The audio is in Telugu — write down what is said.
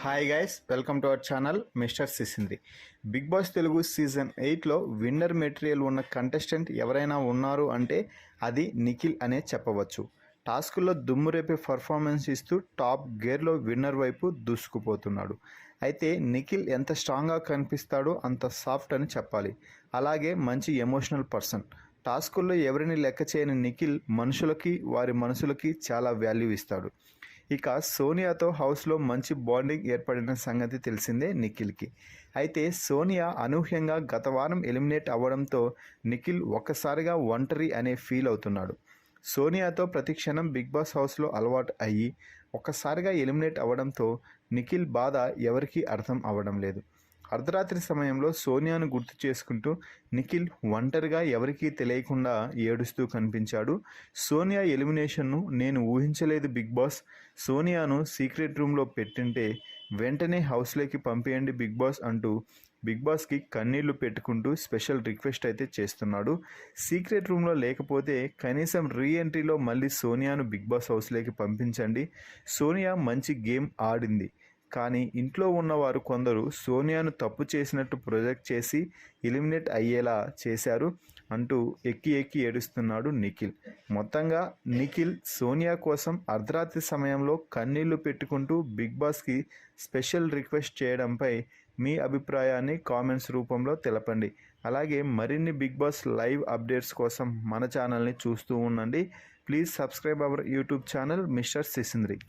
Hi guys, welcome to our channel mister Sisindri. Bigg Boss Telugu season 8లో విన్నర్ మెటీరియల్ ఉన్న కంటెస్టెంట్ ఎవరైనా ఉన్నారు అంటే అది నిఖిల్ అనే చెప్పవచ్చు. టాస్కుల్లో దుమ్ము రేపే పర్ఫార్మెన్స్ ఇస్తూ టాప్ గేర్లో విన్నర్ వైపు దూసుకుపోతున్నాడు. అయితే నిఖిల్ ఎంత స్ట్రాంగ్గా కనిపిస్తాడో అంత సాఫ్ట్ అని చెప్పాలి. అలాగే మంచి ఎమోషనల్ పర్సన్. టాస్కుల్లో ఎవరిని లెక్క చేయని నిఖిల్ మనుషులకి, వారి మనసులకి చాలా వాల్యూ ఇస్తాడు. ఇక సోనియాతో హౌస్లో మంచి బాండింగ్ ఏర్పడిన సంగతి తెలిసిందే నిఖిల్కి. అయితే సోనియా అనూహ్యంగా గత వారం ఎలిమినేట్ అవ్వడంతో నిఖిల్ ఒక్కసారిగా ఒంటరి అనే ఫీల్ అవుతున్నాడు. సోనియాతో ప్రతి క్షణం బిగ్ బాస్ హౌస్లో అలవాటు అయ్యి ఒక్కసారిగా ఎలిమినేట్ అవ్వడంతో నిఖిల్ బాధ ఎవరికీ అర్థం అవ్వడం లేదు. అర్ధరాత్రి సమయంలో సోనియాను గుర్తు చేసుకుంటూ నిఖిల్ ఒంటరిగా ఎవరికీ తెలియకుండా ఏడుస్తూ కనిపించాడు. సోనియా ఎలిమినేషన్ను నేను ఊహించలేదు బిగ్ బాస్. సోనియాను సీక్రెట్ రూమ్లో పెట్టింటే వెంటనే హౌస్లోకి పంపేయండి బిగ్ బాస్ అంటూ బిగ్ బాస్కి కన్నీళ్లు పెట్టుకుంటూ స్పెషల్ రిక్వెస్ట్ అయితే చేస్తున్నాడు. సీక్రెట్ రూమ్లో లేకపోతే కనీసం రీఎంట్రీలో మళ్ళీ సోనియాను బిగ్ బాస్ హౌస్లోకి పంపించండి. సోనియా మంచి గేమ్ ఆడింది, కానీ ఇంట్లో ఉన్నవారు కొందరు సోనియాను తప్పు చేసినట్టు ప్రొజెక్ట్ చేసి ఎలిమినేట్ అయ్యేలా చేశారు అంటూ ఎక్కి ఎక్కి ఏడుస్తున్నాడు నిఖిల్. మొత్తంగా నిఖిల్ సోనియా కోసం అర్ధరాత్రి సమయంలో కన్నీళ్లు పెట్టుకుంటూ బిగ్ బాస్కి స్పెషల్ రిక్వెస్ట్ చేయడంపై మీ అభిప్రాయాన్ని కామెంట్స్ రూపంలో తెలపండి. అలాగే మరిన్ని బిగ్ బాస్ లైవ్ అప్డేట్స్ కోసం మన ఛానల్ని చూస్తూ ఉండండి. Please subscribe our YouTube channel mister సిసింద్రి.